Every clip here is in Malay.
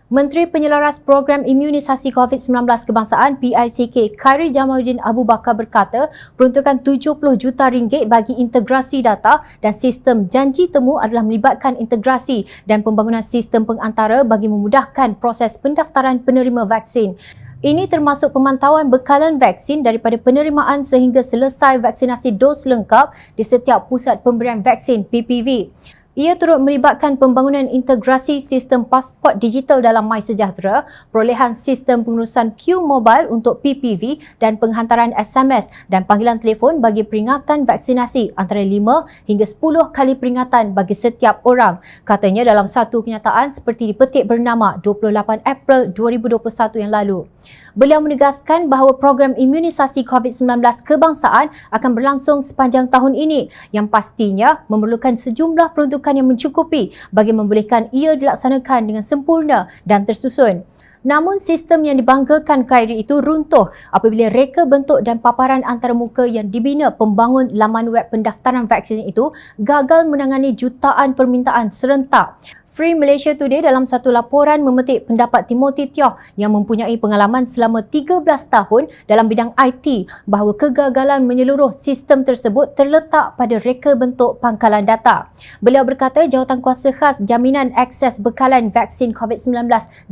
Menteri Penyelaras Program Imunisasi COVID-19 Kebangsaan PICK Khairi Jamaluddin Abu Bakar berkata peruntukan 70 juta ringgit bagi integrasi data dan sistem janji temu adalah melibatkan integrasi dan pembangunan sistem pengantara bagi memudahkan proses pendaftaran penerima vaksin. Ini termasuk pemantauan bekalan vaksin daripada penerimaan sehingga selesai vaksinasi dos lengkap di setiap pusat pemberian vaksin PPV. Ia turut melibatkan pembangunan integrasi sistem pasport digital dalam MySejahtera, perolehan sistem pengurusan Q Mobile untuk PPV dan penghantaran SMS dan panggilan telefon bagi peringatan vaksinasi antara 5 hingga 10 kali peringatan bagi setiap orang. Katanya dalam satu kenyataan seperti dipetik bernama 28 April 2021 yang lalu. Beliau menegaskan bahawa program imunisasi COVID-19 kebangsaan akan berlangsung sepanjang tahun ini yang pastinya memerlukan sejumlah peruntukan yang mencukupi bagi membolehkan ia dilaksanakan dengan sempurna dan tersusun. Namun sistem yang dibanggakan Khairi itu runtuh apabila reka bentuk dan paparan antarmuka yang dibina pembangun laman web pendaftaran vaksin itu gagal menangani jutaan permintaan serentak. Free Malaysia Today dalam satu laporan memetik pendapat Timothy Tioh yang mempunyai pengalaman selama 13 tahun dalam bidang IT bahawa kegagalan menyeluruh sistem tersebut terletak pada reka bentuk pangkalan data. Beliau berkata Jawatankuasa Khas Jaminan Akses Bekalan Vaksin COVID-19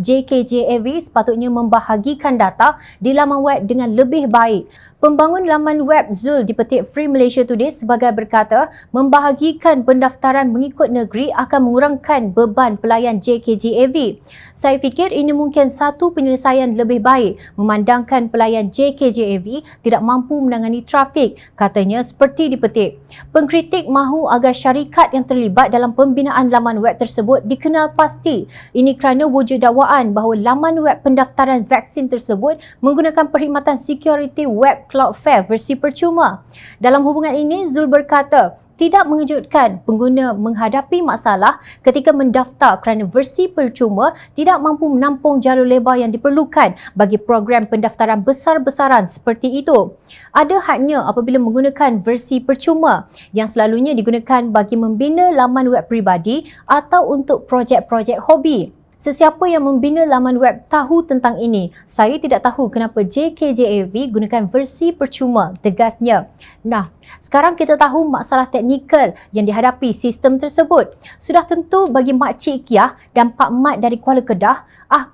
JKJAV sepatutnya membahagikan data di laman web dengan lebih baik. Pembangun laman web Zul dipetik Free Malaysia Today sebagai berkata membahagikan pendaftaran mengikut negeri akan mengurangkan beban pelayan JKJAV. Saya fikir ini mungkin satu penyelesaian lebih baik memandangkan pelayan JKJAV tidak mampu menangani trafik, katanya seperti dipetik. Pengkritik mahu agar syarikat yang terlibat dalam pembinaan laman web tersebut dikenal pasti. Ini kerana wujud dakwaan bahawa laman web pendaftaran vaksin tersebut menggunakan perkhidmatan security web Cloudflare versi percuma. Dalam hubungan ini, Zul berkata, tidak mengejutkan pengguna menghadapi masalah ketika mendaftar kerana versi percuma tidak mampu menampung jalur lebar yang diperlukan bagi program pendaftaran besar-besaran seperti itu. Ada hadnya apabila menggunakan versi percuma yang selalunya digunakan bagi membina laman web peribadi atau untuk projek-projek hobi. Sesiapa yang membina laman web tahu tentang ini. Saya tidak tahu kenapa JKJAV gunakan versi percuma, tegasnya. Nah, sekarang kita tahu masalah teknikal yang dihadapi sistem tersebut. Sudah tentu bagi Makcik Kiah dan Pak Mat dari Kuala Kedah,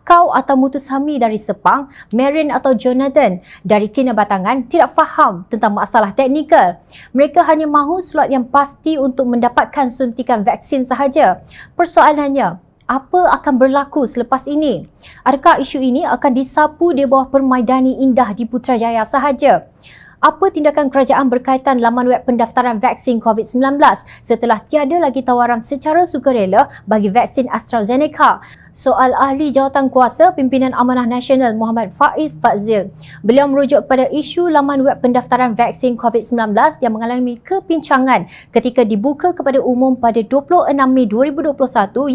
Kau atau Mutusami dari Sepang, Marin atau Jonathan dari Kinabatangan tidak faham tentang masalah teknikal. Mereka hanya mahu slot yang pasti untuk mendapatkan suntikan vaksin sahaja. Persoalannya, apa akan berlaku selepas ini? Adakah isu ini akan disapu di bawah permaidani indah di Putrajaya sahaja? Apa tindakan kerajaan berkaitan laman web pendaftaran vaksin COVID-19 setelah tiada lagi tawaran secara sukarela bagi vaksin AstraZeneca? Soal ahli jawatankuasa Pimpinan Amanah Nasional Muhammad Faiz Fadzil. Beliau merujuk pada isu laman web pendaftaran vaksin COVID-19 yang mengalami kepincangan ketika dibuka kepada umum pada 26 Mei 2021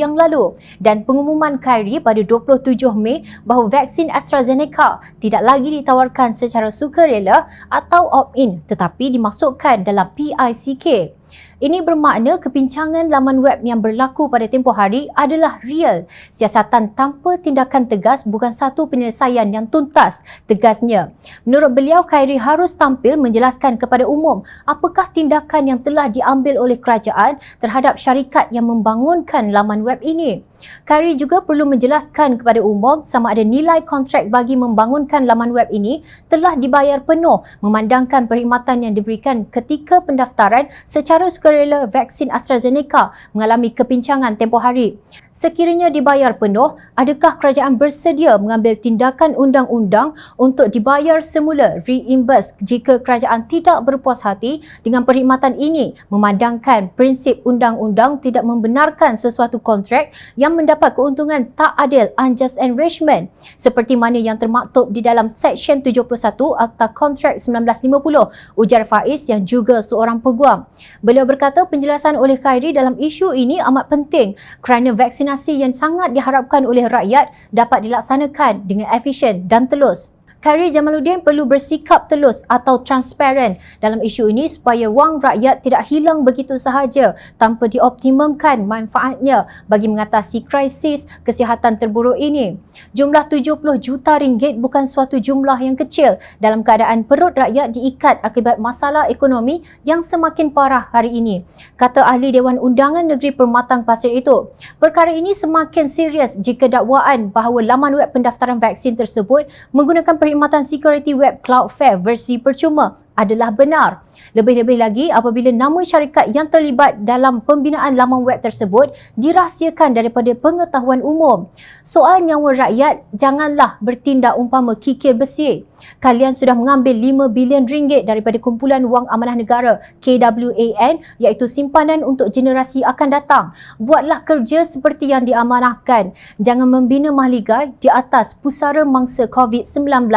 yang lalu dan pengumuman Khairi pada 27 Mei bahawa vaksin AstraZeneca tidak lagi ditawarkan secara sukarela atau opt-in tetapi dimasukkan dalam PICK. Ini bermakna kepincangan laman web yang berlaku pada tempoh hari adalah real. Siasatan tanpa tindakan tegas bukan satu penyelesaian yang tuntas, tegasnya. Menurut beliau, Khairi harus tampil menjelaskan kepada umum apakah tindakan yang telah diambil oleh kerajaan terhadap syarikat yang membangunkan laman web ini. Khairi juga perlu menjelaskan kepada umum sama ada nilai kontrak bagi membangunkan laman web ini telah dibayar penuh memandangkan perkhidmatan yang diberikan ketika pendaftaran secara sukarela vaksin AstraZeneca mengalami kepincangan tempoh hari. Sekiranya dibayar penuh, adakah kerajaan bersedia mengambil tindakan undang-undang untuk dibayar semula reimburse jika kerajaan tidak berpuas hati dengan perkhidmatan ini memandangkan prinsip undang-undang tidak membenarkan sesuatu kontrak yang mendapat keuntungan tak adil unjust enrichment seperti mana yang termaktub di dalam Seksyen 71 Akta Kontrak 1950, ujar Faiz yang juga seorang peguam. Beliau berkata penjelasan oleh Khairi dalam isu ini amat penting kerana vaksinasi yang sangat diharapkan oleh rakyat dapat dilaksanakan dengan efisien dan telus. Khairi Jamaluddin perlu bersikap telus atau transparent dalam isu ini supaya wang rakyat tidak hilang begitu sahaja tanpa dioptimumkan manfaatnya bagi mengatasi krisis kesihatan terburuk ini. Jumlah 70 juta ringgit bukan suatu jumlah yang kecil dalam keadaan perut rakyat diikat akibat masalah ekonomi yang semakin parah hari ini, kata ahli Dewan Undangan Negeri Permatang Pasir itu. Perkara ini semakin serius jika dakwaan bahawa laman web pendaftaran vaksin tersebut menggunakan perkhidmatan security web Cloudflare versi percuma adalah benar. Lebih-lebih lagi apabila nama syarikat yang terlibat dalam pembinaan laman web tersebut dirahsiakan daripada pengetahuan umum. Soal nyawa rakyat, janganlah bertindak umpama kikir besi. Kalian sudah mengambil 5 bilion ringgit daripada kumpulan wang amanah negara KWAN, iaitu simpanan untuk generasi akan datang. Buatlah kerja seperti yang diamanahkan. Jangan membina mahligai di atas pusara mangsa COVID-19.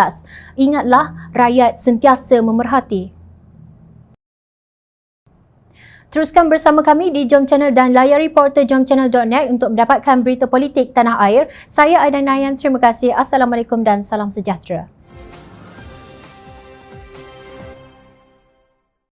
Ingatlah, rakyat sentiasa memerhati. Teruskan bersama kami di Jom Channel dan layari portal jomchannel.net untuk mendapatkan berita politik tanah air. Saya Aidan Nayan, terima kasih. Assalamualaikum dan salam sejahtera.